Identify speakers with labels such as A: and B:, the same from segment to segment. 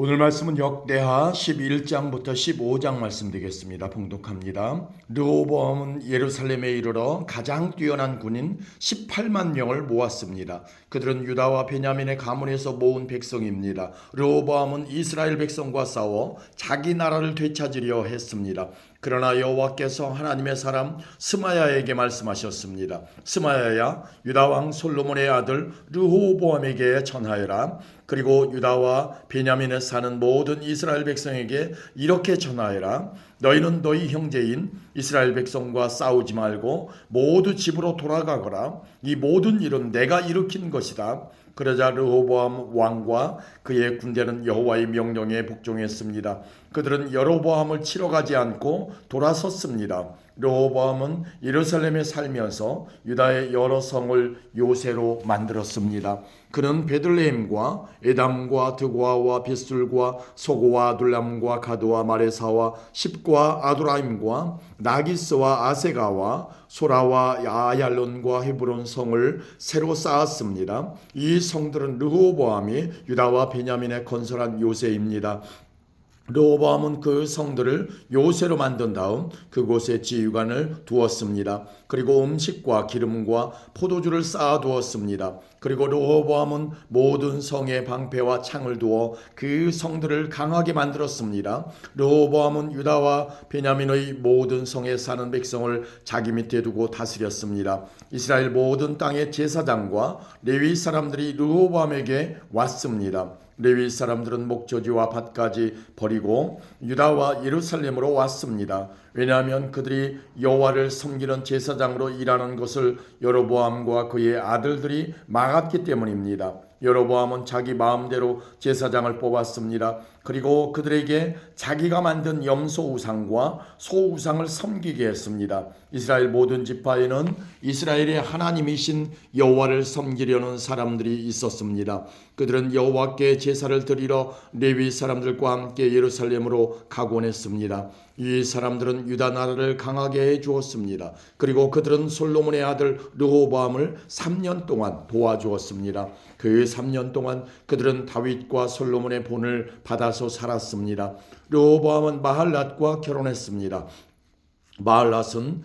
A: 오늘 말씀은 역대하 11장부터 15장 말씀 되겠습니다. 봉독합니다. 르호보암은 예루살렘에 이르러 가장 뛰어난 군인 18만 명을 모았습니다. 그들은 유다와 베냐민의 가문에서 모은 백성입니다. 르호보암은 이스라엘 백성과 싸워 자기 나라를 되찾으려 했습니다. 그러나 여호와께서 하나님의 사람 스마야에게 말씀하셨습니다. 스마야야, 유다 왕 솔로몬의 아들 르호보암에게 전하여라. 그리고 유다와 베냐민에 사는 모든 이스라엘 백성에게 이렇게 전하여라. 너희는 너희 형제인 이스라엘 백성과 싸우지 말고 모두 집으로 돌아가거라. 이 모든 일은 내가 일으킨 것이다. 그러자 르호보암 왕과 그의 군대는 여호와의 명령에 복종했습니다. 그들은 여로보암을 치러 가지 않고 돌아섰습니다. 르호보암은 예루살렘에 살면서 유다의 여러 성을 요새로 만들었습니다. 그는 베들레헴과 에담과 드고아와 빗술과 소고와 아둘람과 가드와 마레사와 십과 아두라임과 나기스와 아세가와 소라와 아얄론과 헤브론 성을 새로 쌓았습니다. 이 성들은 르호보암이 유다와 베냐민에 건설한 요새입니다. 르호보암은 그 성들을 요새로 만든 다음 그곳에 지휘관을 두었습니다. 그리고 음식과 기름과 포도주를 쌓아두었습니다. 그리고 르호보암은 모든 성에 방패와 창을 두어 그 성들을 강하게 만들었습니다. 르호보암은 유다와 베냐민의 모든 성에 사는 백성을 자기 밑에 두고 다스렸습니다. 이스라엘 모든 땅의 제사장과 레위 사람들이 르호보암에게 왔습니다. 레위 사람들은 목조지와 밭까지 버리고 유다와 예루살렘으로 왔습니다. 왜냐하면 그들이 여호와를 섬기는 제사장으로 일하는 것을 여로보암과 그의 아들들이 막았기 때문입니다. 여로보암은 자기 마음대로 제사장을 뽑았습니다. 그리고 그들에게 자기가 만든 염소 우상과 소 우상을 섬기게 했습니다. 이스라엘 모든 지파에는 이스라엘의 하나님이신 여호와를 섬기려는 사람들이 있었습니다. 그들은 여호와께 제사를 드리러 레위 사람들과 함께 예루살렘으로 가곤 했습니다. 이 사람들은 유다 나라를 강하게 해 주었습니다. 그리고 그들은 솔로몬의 아들 르호보암을 3년 동안 도와주었습니다. 그 3년 동안 그들은 다윗과 솔로몬의 본을 받아서 살았습니다. 르호보암은 마할랏과 결혼했습니다. 마할랏은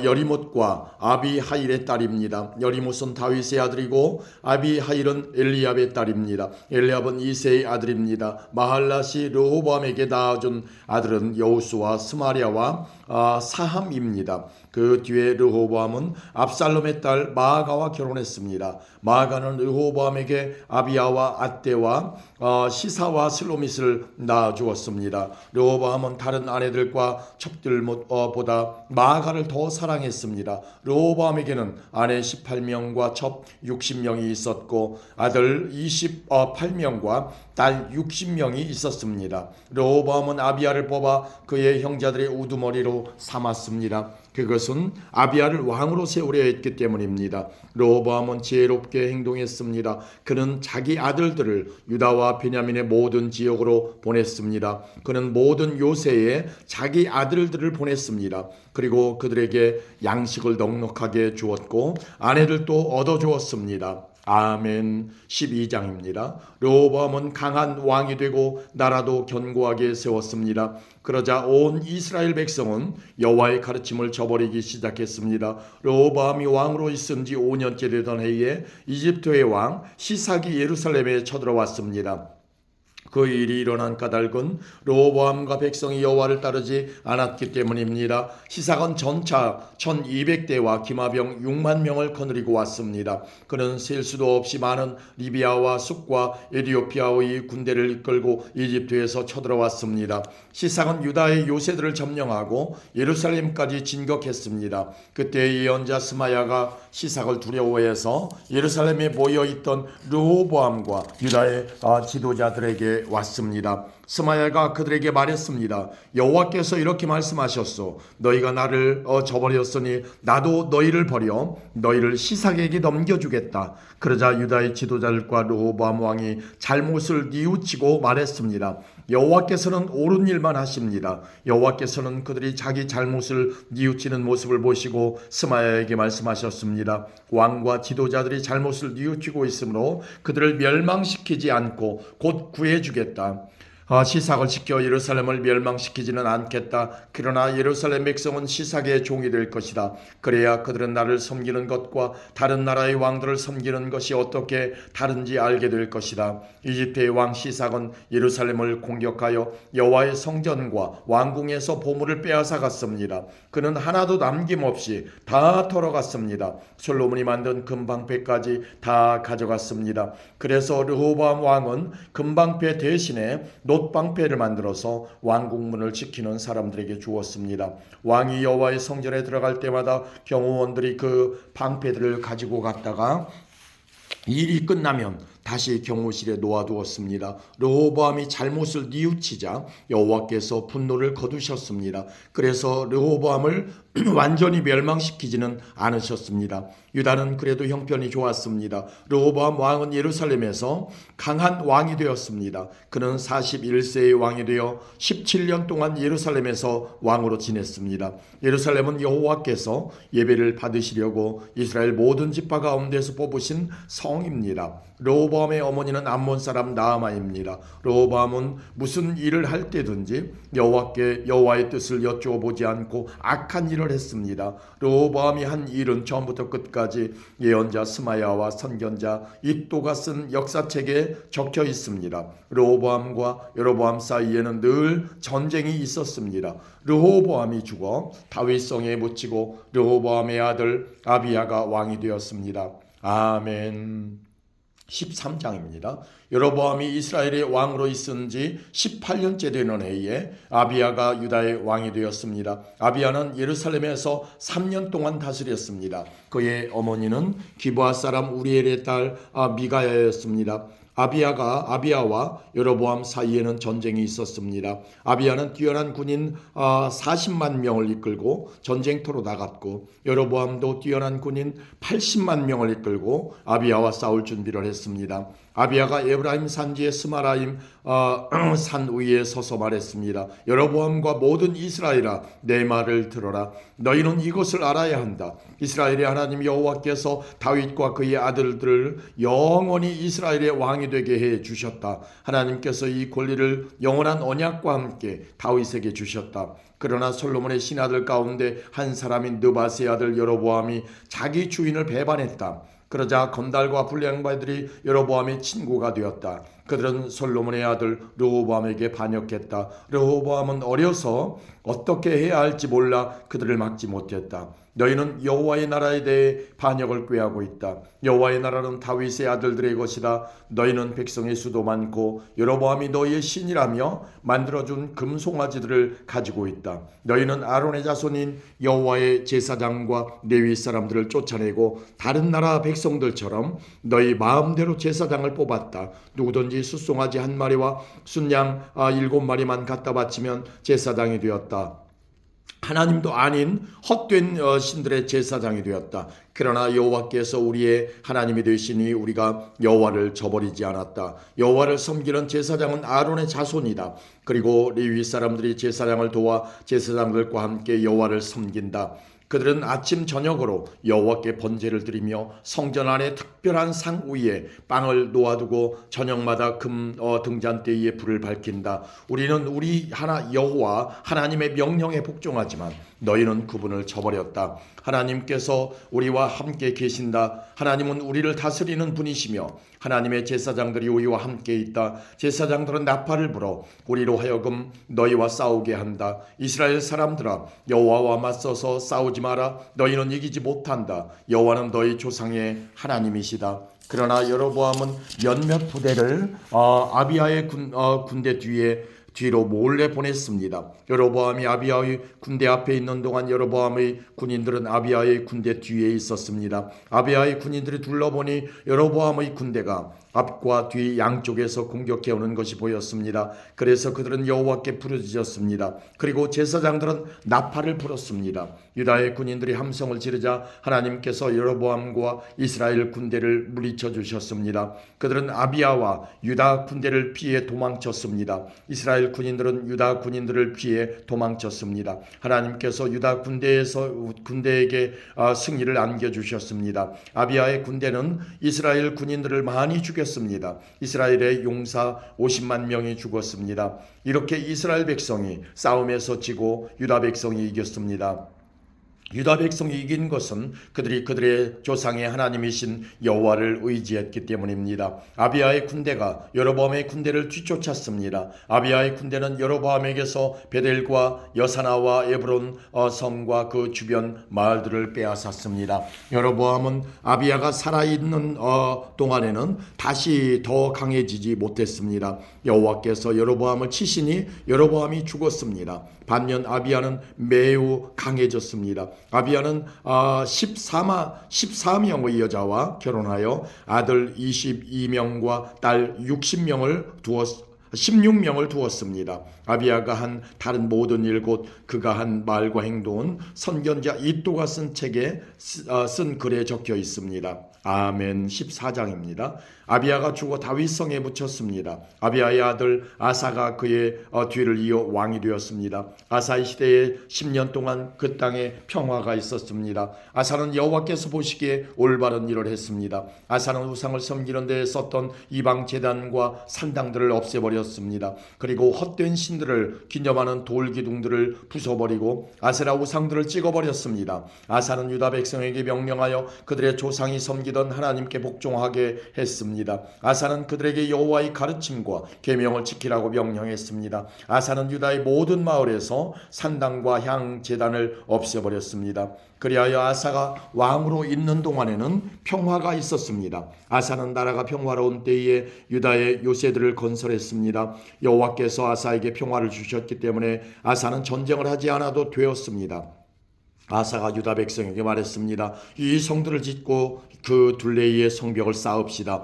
A: 여리못과 아비하일의 딸입니다. 여리못은 다윗의 아들이고 아비하일은 엘리압의 딸입니다. 엘리압은 이새의 아들입니다. 마할랏이 르호보암에게 낳아준 아들은 여우수와 스마랴와 사함입니다. 그 뒤에 르호보암은 압살롬의 딸 마아가와 결혼했습니다. 마아가는 르호보암에게 아비야와 앗대와 시사와 슬로밋을 낳아주었습니다. 르호보암은 다른 아내들과 첩들보다 마아가를 더 사랑했습니다. 르호보암에게는 아내 18명과 첩 60명이 있었고 아들 28명과 딸 60명이 있었습니다. 르호보암은 아비야를 뽑아 그의 형제들의 우두머리로 삼았습니다. 그것은 아비야를 왕으로 세우려 했기 때문입니다. 르호보암은 지혜롭게 행동했습니다. 그는 자기 아들들을 유다와 베냐민의 모든 지역으로 보냈습니다. 그는 모든 요새에 자기 아들들을 보냈습니다. 그리고 그들에게 양식을 넉넉하게 주었고 아내들도 얻어주었습니다. 아멘. 12장입니다. 르호보암은 강한 왕이 되고 나라도 견고하게 세웠습니다. 그러자 온 이스라엘 백성은 여호와의 가르침을 저버리기 시작했습니다. 르호보암이 왕으로 있은 지 5년째 되던 해에 이집트의 왕 시삭이 예루살렘에 쳐들어왔습니다. 그 일이 일어난 까닭은 르호보암과 백성이 여호와를 따르지 않았기 때문입니다. 시삭은 전차 1200대와 기마병 6만 명을 거느리고 왔습니다. 그는 셀 수도 없이 많은 리비아와 숲과 에디오피아의 군대를 이끌고 이집트에서 쳐들어왔습니다. 시삭은 유다의 요새들을 점령하고 예루살렘까지 진격했습니다. 그때 예언자 스마야가 시삭을 두려워해서 예루살렘에 모여있던 르호보암과 유다의 지도자들에게 왔습니다. 스마야가 그들에게 말했습니다. 여호와께서 이렇게 말씀하셨소. 너희가 나를 저버렸으니 나도 너희를 버려 너희를 시삭에게 넘겨주겠다. 그러자 유다의 지도자들과 르호보암 왕이 잘못을 뉘우치고 말했습니다. 여호와께서는 옳은 일만 하십니다. 여호와께서는 그들이 자기 잘못을 뉘우치는 모습을 보시고 스마야에게 말씀하셨습니다. 왕과 지도자들이 잘못을 뉘우치고 있으므로 그들을 멸망시키지 않고 곧 구해주겠다. 시삭을 지켜 예루살렘을 멸망시키지는 않겠다. 그러나 예루살렘 백성은 시삭의 종이 될 것이다. 그래야 그들은 나를 섬기는 것과 다른 나라의 왕들을 섬기는 것이 어떻게 다른지 알게 될 것이다. 이집트의 왕 시삭은 예루살렘을 공격하여 여호와의 성전과 왕궁에서 보물을 빼앗아 갔습니다. 그는 하나도 남김없이 다 털어갔습니다. 솔로몬이 만든 금방패까지 다 가져갔습니다. 그래서 르호보암 왕은 금방패 대신에 놋방패를 만들어서 왕궁문을 지키는 사람들에게 주었습니다. 왕이 여호와의 성전에 들어갈 때마다 경호원들이 그 방패들을 가지고 갔다가 일이 끝나면 다시 경호실에 놓아두었습니다. 르호보암이 잘못을 뉘우치자 여호와께서 분노를 거두셨습니다. 그래서 르호보암을 완전히 멸망시키지는 않으셨습니다. 유다는 그래도 형편이 좋았습니다. 르호보암 왕은 예루살렘에서 강한 왕이 되었습니다. 그는 41세의 왕이 되어 17년 동안 예루살렘에서 왕으로 지냈습니다. 예루살렘은 여호와께서 예배를 받으시려고 이스라엘 모든 지파 가운데서 뽑으신 성입니다. 르호보암의 어머니는 암몬 사람 나아마입니다. 르호보암은 무슨 일을 할 때든지 여호와의 뜻을 여쭈어보지 않고 악한 일을 했습니다. 르호보암이 한 일은 처음부터 끝까지 예언자 스마야와 선견자 id도가 쓴 역사책에 적혀 있습니다. 르호보암과 여로보암 사이에는 늘 전쟁이 있었습니다. 르호보암이 죽어 다윗성에 묻히고 르호보암의 아들 아비야가 왕이 되었습니다. 아멘. 13장입니다. 여로보암이 이스라엘의 왕으로 있은 지 18년째 되는 해에 아비야가 유다의 왕이 되었습니다. 아비야는 예루살렘에서 3년 동안 다스렸습니다. 그의 어머니는 기브아 사람 우리엘의 딸 미가야였습니다. 아비야와 여로보암 사이에는 전쟁이 있었습니다. 아비야는 뛰어난 군인 40만 명을 이끌고 전쟁터로 나갔고 여로보암도 뛰어난 군인 80만 명을 이끌고 아비야와 싸울 준비를 했습니다. 아비야가 에브라임 산지의 스마라임 산 위에 서서 말했습니다. 여로보암과 모든 이스라엘아, 내 말을 들어라. 너희는 이것을 알아야 한다. 이스라엘의 하나님 여호와께서 다윗과 그의 아들들을 영원히 이스라엘의 왕이 되게 해 주셨다. 하나님께서 이 권리를 영원한 언약과 함께 다윗에게 주셨다. 그러나 솔로몬의 신하들 가운데 한 사람인 느바스의 아들 여로보암이 자기 주인을 배반했다. 그러자 건달과 불량바들이 여로보암의 친구가 되었다. 그들은 솔로몬의 아들 르호보암에게 반역했다. 르호보암은 어려서 어떻게 해야 할지 몰라 그들을 막지 못했다. 너희는 여호와의 나라에 대해 반역을 꾀하고 있다. 여호와의 나라는 다윗의 아들들의 것이다. 너희는 백성의 수도 많고 여로보암이 너희의 신이라며 만들어준 금송아지들을 가지고 있다. 너희는 아론의 자손인 여호와의 제사장과 레위 사람들을 쫓아내고 다른 나라 백성들처럼 너희 마음대로 제사장을 뽑았다. 누구든지 숫송아지 한 마리와 순양 7마리만 갖다 바치면 제사장이 되었다. 하나님도 아닌 헛된 신들의 제사장이 되었다. 그러나 여호와께서 우리의 하나님이 되시니 우리가 여호와를 저버리지 않았다. 여호와를 섬기는 제사장은 아론의 자손이다. 그리고 레위 사람들이 제사장을 도와 제사장들과 함께 여호와를 섬긴다. 그들은 아침 저녁으로 여호와께 번제를 드리며 성전 안에 특별한 상 위에 빵을 놓아두고 저녁마다 등잔대에 불을 밝힌다. 우리는 우리 여호와 하나님의 명령에 복종하지만 너희는 그분을 저버렸다. 하나님께서 우리와 함께 계신다. 하나님은 우리를 다스리는 분이시며 하나님의 제사장들이 우리와 함께 있다. 제사장들은 나팔을 불어 우리로 하여금 너희와 싸우게 한다. 이스라엘 사람들아, 여호와와 맞서서 싸우지 마라. 너희는 이기지 못한다. 여호와는 너희 조상의 하나님이시다. 그러나 여로보암은 몇몇 부대를 아비야의 군대 뒤로 몰래 보냈습니다. 여로보암이 아비야의 군대 앞에 있는 동안 여로보암의 군인들은 아비야의 군대 뒤에 있었습니다. 아비야의 군인들이 둘러보니 여로보암의 군대가 앞과 뒤 양쪽에서 공격해오는 것이 보였습니다. 그래서 그들은 여호와께 부르짖었습니다. 그리고 제사장들은 나팔을 불었습니다. 유다의 군인들이 함성을 지르자 하나님께서 여로보암과 이스라엘 군대를 물리쳐 주셨습니다. 그들은 아비야와 유다 군대를 피해 도망쳤습니다. 이스라엘 군인들은 유다 군인들을 피해 도망쳤습니다. 하나님께서 유다 군대에게 승리를 안겨주셨습니다. 아비야의 군대는 이스라엘 군인들을 많이 죽였습니다. 멸망시켰습니다. 이스라엘의 용사 50만 명이 죽었습니다. 이렇게 이스라엘 백성이 싸움에서 지고 유다 백성이 이겼습니다. 유다 백성이 이긴 것은 그들이 그들의 조상의 하나님이신 여호와를 의지했기 때문입니다. 아비야의 군대가 여로보암의 군대를 뒤쫓았습니다. 아비야의 군대는 여로보암에게서 베델과 여사나와 에브론 성과 그 주변 마을들을 빼앗았습니다. 여로보암은 아비야가 살아있는 동안에는 다시 더 강해지지 못했습니다. 여호와께서 여로보암을 치시니 여로보암이 죽었습니다. 반면 아비야는 매우 강해졌습니다. 아비야는 14명의 여자와 결혼하여 아들 22명과 딸 16명을 두었습니다. 아비야가 한 다른 모든 일 곧 그가 한 말과 행동은 선견자 이또가 쓴 책에 쓴 글에 적혀 있습니다. 아멘. 14장입니다. 아비야가 죽어 다윗성에 묻혔습니다. 아비야의 아들 아사가 그의 뒤를 이어 왕이 되었습니다. 아사의 시대에 10년 동안 그 땅에 평화가 있었습니다. 아사는 여호와께서 보시기에 올바른 일을 했습니다. 아사는 우상을 섬기는 데 썼던 이방 제단과 산당들을 없애버렸습니다. 그리고 헛된 신들을 기념하는 돌기둥들을 부숴버리고 아세라 우상들을 찍어버렸습니다. 아사는 유다 백성에게 명령하여 그들의 조상이 섬기던 하나님께 복종하게 했습니다. 아사는 그들에게 여호와의 가르침과 계명을 지키라고 명령했습니다. 아사는 유다의 모든 마을에서 산당과 향 제단을 없애버렸습니다. 그리하여 아사가 왕으로 있는 동안에는 평화가 있었습니다. 아사는 나라가 평화로운 때에 유다의 요새들을 건설했습니다. 여호와께서 아사에게 평화를 주셨기 때문에 아사는 전쟁을 하지 않아도 되었습니다. 아사가 유다 백성에게 말했습니다. 이 성들을 짓고 그 둘레위에 성벽을 쌓읍시다.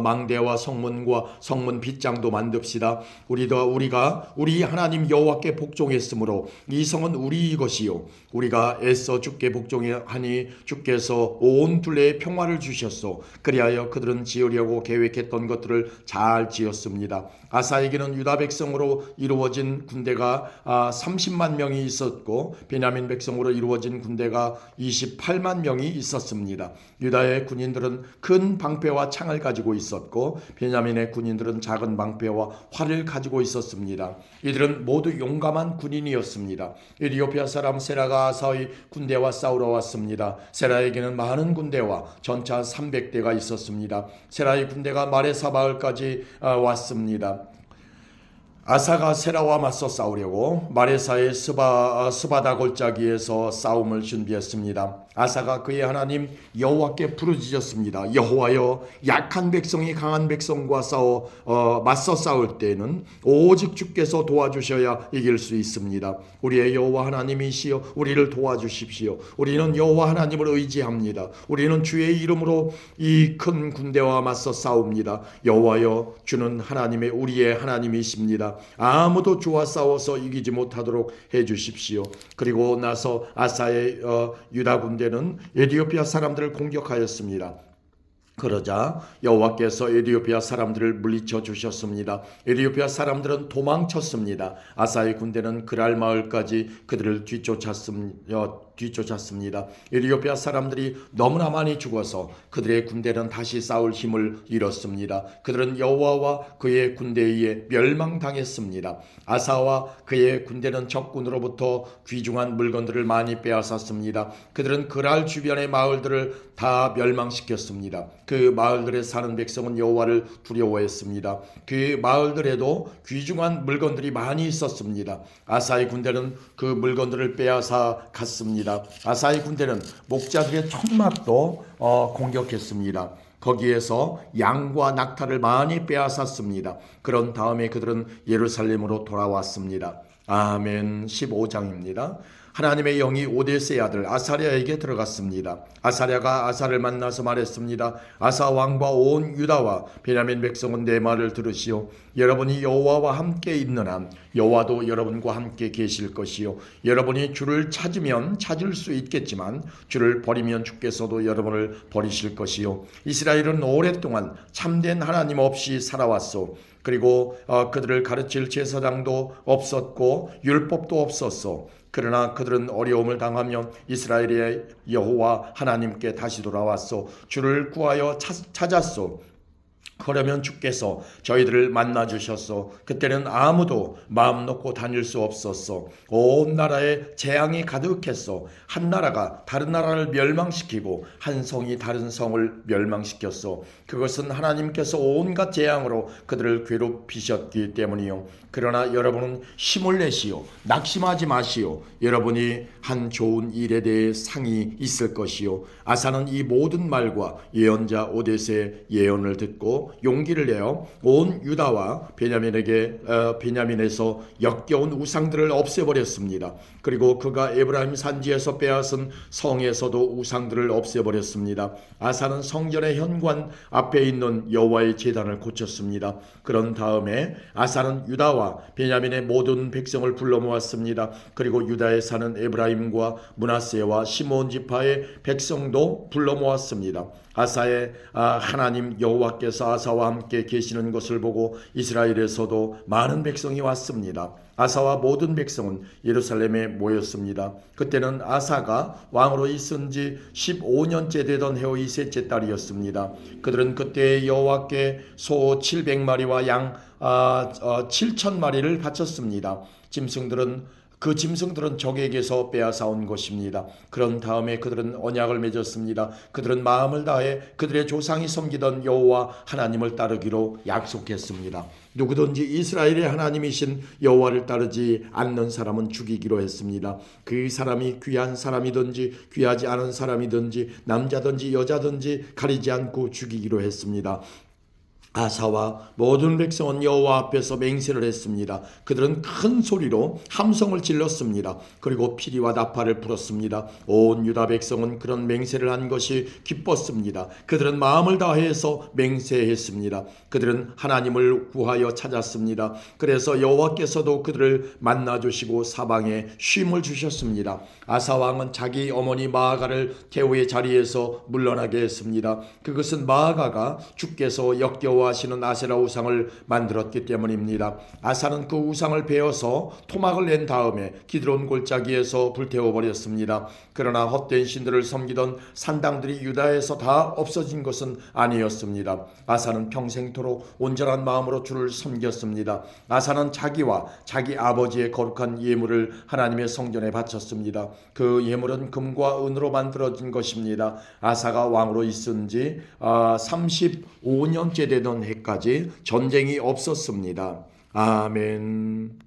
A: 망대와 성문과 성문 빗장도 만듭시다. 우리가 우리 하나님 여호와께 복종했으므로 이 성은 우리 것이요 우리가 애써 주께 복종하니 주께서 온 둘레에 평화를 주셨소. 그리하여 그들은 지으려고 계획했던 것들을 잘 지었습니다. 아사에게는 유다 백성으로 이루어진 군대가 30만 명이 있었고 베냐민 백성으로 이루어진 군대가 28만 명이 있었습니다. 유다의 군인들은 큰 방패와 창을 가지고 있었고 베냐민의 군인들은 작은 방패와 활을 가지고 있었습니다. 이들은 모두 용감한 군인이었습니다. 에티오피아 사람 세라가 아사의 군대와 싸우러 왔습니다. 세라에게는 많은 군대와 전차 300대가 있었습니다. 세라의 군대가 마레사 마을까지 왔습니다. 아사가 세라와 맞서 싸우려고 마레사의 스바다 골짜기에서 싸움을 준비했습니다. 아사가 그의 하나님 여호와께 부르짖었습니다. 여호와여, 약한 백성이 강한 백성과 맞서 싸울 때는 오직 주께서 도와주셔야 이길 수 있습니다. 우리의 여호와 하나님이시여 우리를 도와주십시오. 우리는 여호와 하나님을 의지합니다. 우리는 주의 이름으로 이 큰 군대와 맞서 싸웁니다. 여호와여, 주는 우리의 하나님이십니다. 아무도 주와 싸워서 이기지 못하도록 해주십시오. 그리고 나서 아사의 유다 군대는 에티오피아 사람들을 공격하였습니다. 그러자 여호와께서 에티오피아 사람들을 물리쳐 주셨습니다. 에티오피아 사람들은 도망쳤습니다. 아사의 군대는 그랄 마을까지 그들을 뒤쫓았습니다. 에티오피아 사람들이 너무나 많이 죽어서 그들의 군대는 다시 싸울 힘을 잃었습니다. 그들은 여호와와 그의 군대에 의해 멸망당했습니다. 아사와 그의 군대는 적군으로부터 귀중한 물건들을 많이 빼앗았습니다. 그들은 그랄 주변의 마을들을 다 멸망시켰습니다. 그 마을들에 사는 백성은 여호와를 두려워했습니다. 그 마을들에도 귀중한 물건들이 많이 있었습니다. 아사의 군대는 그 물건들을 빼앗아 갔습니다. 아사의 군대는 목자들의 천막도 공격했습니다. 거기에서 양과 낙타를 많이 빼앗았습니다. 그런 다음에 그들은 예루살렘으로 돌아왔습니다. 아멘. 15장입니다. 하나님의 영이 오데스의 아들 아사랴에게 들어갔습니다. 아사랴가 아사를 만나서 말했습니다. 아사 왕과 온 유다와 베냐민 백성은 내 말을 들으시오. 여러분이 여호와와 함께 있는 한 여호와도 여러분과 함께 계실 것이요. 여러분이 주를 찾으면 찾을 수 있겠지만 주를 버리면 주께서도 여러분을 버리실 것이요. 이스라엘은 오랫동안 참된 하나님 없이 살아왔소. 그리고 그들을 가르칠 제사장도 없었고 율법도 없었소. 그러나 그들은 어려움을 당하면 이스라엘의 여호와 하나님께 다시 돌아왔소. 주를 구하여 찾았소. 그러면 주께서 저희들을 만나 주셨소. 그때는 아무도 마음 놓고 다닐 수 없었소. 온 나라에 재앙이 가득했소. 한 나라가 다른 나라를 멸망시키고 한 성이 다른 성을 멸망시켰소. 그것은 하나님께서 온갖 재앙으로 그들을 괴롭히셨기 때문이요. 그러나 여러분은 힘을 내시오. 낙심하지 마시오. 여러분이 한 좋은 일에 대해 상이 있을 것이요. 아사는 이 모든 말과 예언자 오뎃의 예언을 듣고 용기를 내어 온 유다와 베냐민에서 역겨운 우상들을 없애버렸습니다. 그리고 그가 에브라임 산지에서 빼앗은 성에서도 우상들을 없애버렸습니다. 아사는 성전의 현관 앞에 있는 여호와의 제단을 고쳤습니다. 그런 다음에 아사는 유다와 베냐민의 모든 백성을 불러 모았습니다. 그리고 유다에 사는 에브라임과 므낫세와 시몬 지파의 백성도 불러 모았습니다. 아사의 하나님 여호와께서 아사와 함께 계시는 것을 보고 이스라엘에서도 많은 백성이 왔습니다. 아사와 모든 백성은 예루살렘에 모였습니다. 그때는 아사가 왕으로 있은 지 15년째 되던 해의 셋째 달이었습니다. 그들은 그때 여호와께 소 700마리와 양 7,000마리를 바쳤습니다. 그 짐승들은 적에게서 빼앗아온 것입니다. 그런 다음에 그들은 언약을 맺었습니다. 그들은 마음을 다해 그들의 조상이 섬기던 여호와 하나님을 따르기로 약속했습니다. 누구든지 이스라엘의 하나님이신 여호와를 따르지 않는 사람은 죽이기로 했습니다. 그 사람이 귀한 사람이든지 귀하지 않은 사람이든지 남자든지 여자든지 가리지 않고 죽이기로 했습니다. 아사와 모든 백성은 여호와 앞에서 맹세를 했습니다. 그들은 큰 소리로 함성을 질렀습니다. 그리고 피리와 나팔을 불었습니다. 온 유다 백성은 그런 맹세를 한 것이 기뻤습니다. 그들은 마음을 다해서 맹세했습니다. 그들은 하나님을 구하여 찾았습니다. 그래서 여호와께서도 그들을 만나주시고 사방에 쉼을 주셨습니다. 아사 왕은 자기 어머니 마아가를 태우의 자리에서 물러나게 했습니다. 그것은 마아가가 주께서 역겨워 하시는 아세라 우상을 만들었기 때문입니다. 아사는 그 우상을 베어서 토막을 낸 다음에 기드론 골짜기에서 불태워버렸습니다. 그러나 헛된 신들을 섬기던 산당들이 유다에서 다 없어진 것은 아니었습니다. 아사는 평생토록 온전한 마음으로 주를 섬겼습니다. 아사는 자기와 자기 아버지의 거룩한 예물을 하나님의 성전에 바쳤습니다. 그 예물은 금과 은으로 만들어진 것입니다. 아사가 왕으로 있은 지 35년째 되던 해까지 전쟁이 없었습니다. 아멘.